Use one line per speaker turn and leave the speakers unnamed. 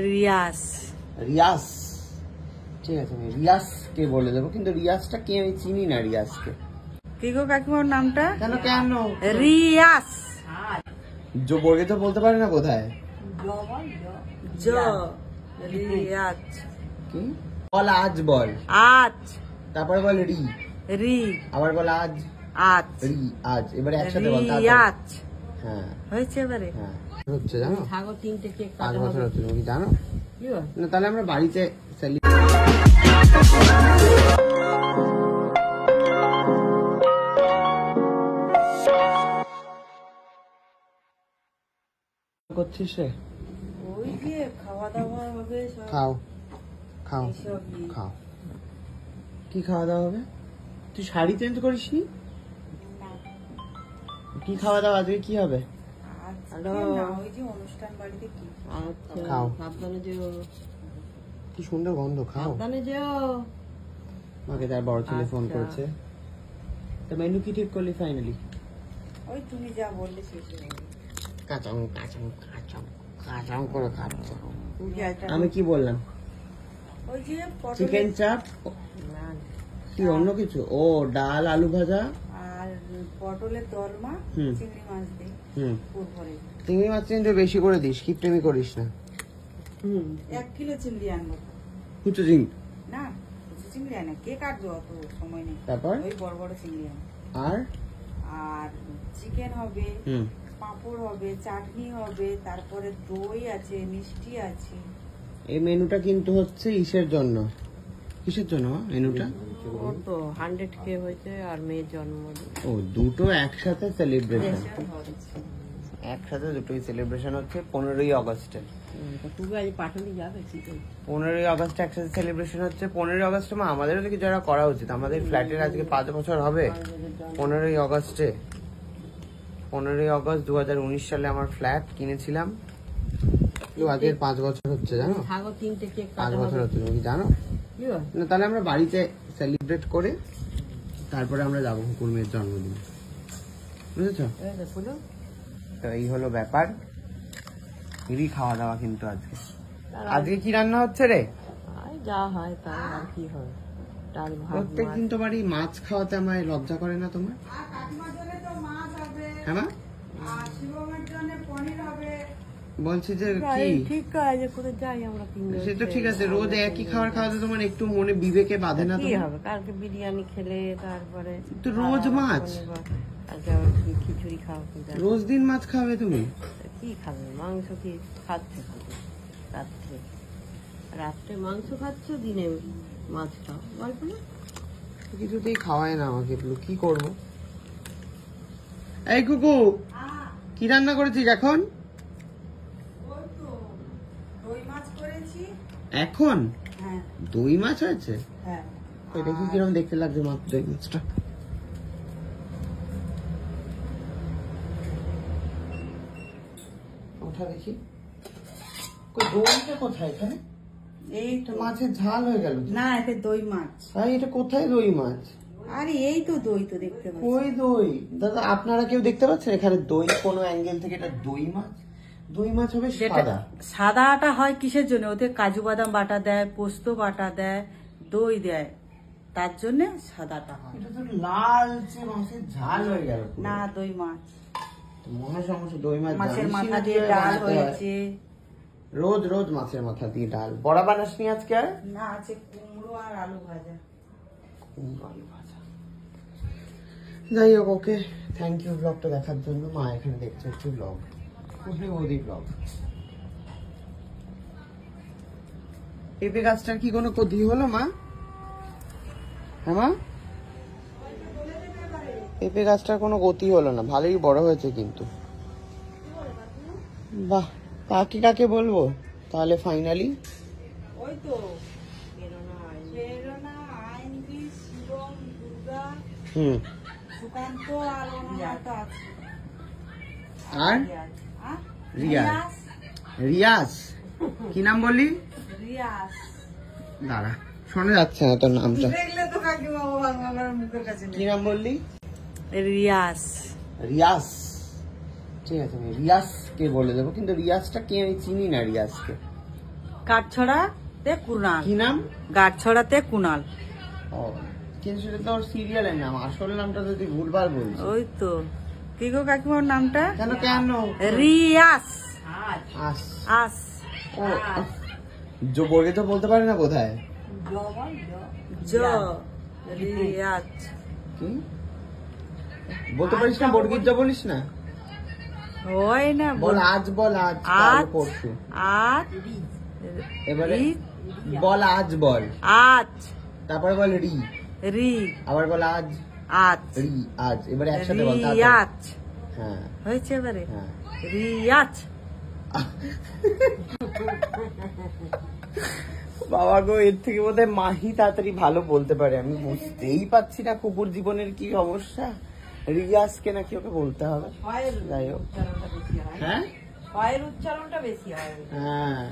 রিয়াস।
রিয়াস, ঠিক আছে আমি রিয়াসকে বলে দেবো, কিন্তু রিয়াসটা কে আমি চিনি না রিয়াসকে।
কি গো কাকিমার নামটা?
কেন কেন?
রিয়াস।
জো বলে তো বলতে পারে না কোথায়।
রিয়াজ।
কি বল? আজ বল।
আজ।
তারপর বল রি।
রি।
আবার বল আজ।
আজ।
রি আজ। এবারে একসাথে বল।
রিয়াজ।
হ্যাঁ
হয়েছে এবারে।
হ্যাঁ হচ্ছে জানো।
থাকো 3টে কেক
5 বছর হচ্ছে, তুমি কি জানো?
কি
না তাহলে আমরা বাড়িতে করছিস রে?
ওই যে খাওয়া দাওয়া হবে।
খাও খাও খাও। কি খাওয়া দাওয়া হবে? তুই শাড়ি চেঞ্জ করিসনি? কি খাওয়া দাওয়া আজকে কি হবে?
অনুষ্ঠান বাড়িতে কি
খাও।
সাবধানে যেও।
কি সুন্দর গন্ধ, খাও।
সাবধানে যেও।
আমাকে তার বড় ছেলে ফোন করেছে। তো মেনু কি ঠিক করলি ফাইনালি?
ওই তুমি যা বললে সেটা।
কাঁচাম কাঁচাম কাঁচাম কাঁচাম করে খাচ্ছ। আমি কি বললাম?
ওই যে
চিকেন চাপ কি অন্য কিছু? ও ডাল আলু ভাজা
আর পটলের দরমা, চিংড়ি মাছ দিয়ে পুরভরে।
চিংড়ি মাছ কিন্তু বেশি করে দিস, কিপটেমি করিস না।
1 কিলো চিংড়ি আনবো।
কুচো চিংড়ি
না, কুচো চিংড়ি আনে কে কাটবে, অত সময় নেই।
তারপর
ওই বড় বড় চিংড়ি আনে। আর চিকেন হবে, পাঁপড় হবে, চাটনি হবে, তারপরে দই আছে, মিষ্টি আছে।
এই মেনুটা কিন্তু হচ্ছে ইসের জন্য। কিসের জন্য মেনুটা?
ওর তো 100K হয়েছে আর মেয়ের জন্মদিন।
ও দুটো একসাথে সেলিব্রেশন। একসাথে দুটোই সেলিব্রেশন হচ্ছে 15ই আগস্টে।
তুই আজ পাঠালি যাবে?
15ই আগস্টে একসাথে সেলিব্রেশন হচ্ছে। 15ই আগস্টে আমাদেরও দেখি যারা করা উচিত। আমাদের ফ্ল্যাটের আজকে 5 বছর হবে 15ই আগস্টে। 15ই আগস্ট 2019 সালে আমার ফ্ল্যাট কিনেছিলাম। আজকের 5 বছর হচ্ছে জানো।
3টে কেক
5 বছর হচ্ছে, তুমি কি জানো? না তাহলে আমরা বাড়িতে সেলিব্রেট করে তারপরে আমরা যাবো হুকুর মেয়ের জন্মদিন, বুঝেছো? তো এই হলো ব্যাপার। হেভি খাওয়া দাওয়া কিন্তু আজকে। আজকে কি রান্না হচ্ছে রে?
যা হয় তাই আর কি হবে। ডাল ভাত।
প্রত্যেকদিন তো বাড়ি মাছ খাওয়াতে আমায় লজ্জা করে না তোমার? হ্যাঁ মা, বলছি যে কি
ঠিক আছে, করে যাই আমরা 3 জন।
সে তো ঠিক আছে, রোজ একই খাবার খাওয়াতে তোমার একটু মনে বিবেকে বাঁধে না?
কি হবে, কালকে বিরিয়ানি খেলে তারপরে
তো রোজ মাছ,
আজকে আবার খিচুড়ি খাও।
রোজ দিন মাছ খাবে তুমি?
কি খাবে? মাংস কি খাচ্ছে রাত্রে? রাত্রে মাংস খাচ্ছ, দিনে মাছ খাও, গল্প না?
কিছুতেই খাওয়ায় না আমাকে, কি করবো? এই কুকু, কি রান্না করেছিস এখন? এখন দই মাছ হয়েছে? এটা কি কিরকম দেখতে লাগছে মাছ? দই মাছটা ওঠা দেখি। দইটা কোথায় এখানে? এই তো মাছের ঝাল হয়ে গেল
না, এটা দই মাছ।
এটা কোথায় দই মাছ?
আরে এই তো দই তো দেখতে পাচ্ছি।
ওই দই দাদা, আপনারা কেউ দেখতে পাচ্ছেন এখানে দই? কোনো অ্যাঙ্গেল থেকে এটা দই মাছ? দই মাছ হবে সাদা।
সাদাটা হয় কিসের জন্য? ওতে কাজু বাদাম বাটা দেয়, পোস্ত বাটা দেয়, দই দেয়, তার জন্য সাদাটা হয়।
এটা তো লালচে মাছের ঝাল হয়ে গেল।
না, দই মাছ।
মহা সমস্যা। দই মাছ
মাছের মাথা দিয়ে ডাল হয়েছে।
রোজ রোজ মাছের মাথা দিয়ে ডাল। বড়া বানাসনি আজকে?
না, আছে কুমড়ো আর আলু ভাজা।
যাই হোক, ওকে, থ্যাংক ইউ ব্লগটা দেখার জন্য। মা এখানে দেখছে একটু ব্লগ, ওদি ব্লগ। পেঁপে গাছটার কি কোনো ক্ষতি হলো মা? হ্যাঁ মা, পেঁপে গাছটার কোনো গতি হলো না, ভালোই বড় হয়েছে কিন্তু। বাহ, কাকে কাকে বলবো তাহলে ফাইনালি?
ওই তো প্রেরণা, আইনবি, শিবম, দুর্গা, সুকান্ত আর
রিয়াজ। রিয়াজ কি নাম বললি?
রিয়াজ।
দাঁড়া, শোনা যাচ্ছে না তোর নামটা।
দেখলে তো কাকিমা আমার মুখের কাছে।
কি নাম বললি?
রিয়াজ।
রিয়াজ, ঠিক আছে আমি রিয়াজকে বলে দেবো, কিন্তু রিয়াজটা কে আমি চিনি না রিয়াজকে।
গাঁটছড়াতে কুনাল।
কি নাম?
গাঁটছড়াতে কুনাল।
ও, কিন্তু সেটা তো ওর সিরিয়ালের নাম, আসল নামটা যদি ভুলভাল বলছি।
ওই তো। কি গো কাকিমার নামটা?
কেন কেন?
রিয়াস।
আস।
আস।
ও, বর্গে তো বলতে পারে না কোথায়।
জ রিয়াজ।
কি বলতে পারিস না? বর্গীর জ বলিস না?
হয় না।
বল আজ, বল আজ, কাল, পরশু।
আজ।
এবারে বল আজ, বল
আজ।
তারপরে বল রি।
রি।
আবার বল আজ।
আজ।
রি আজ। এবারে একসাথে বল।
রিয়াজ।
হ্যাঁ
হয়েছে এবারে?
হ্যাঁ।
রিয়াজ।
বাবা গো, এর থেকে বোধহয় মাহি তাড়াতাড়ি ভালো বলতে পারে। আমি বুঝতেই পারছি না কুকুর জীবনের কি সমস্যা। রিয়াজকে নাকি ওকে বলতে হবে। যাই হোক। হ্যাঁ,
পায়ের উচ্চারণটা বেশি হয়।
হ্যাঁ।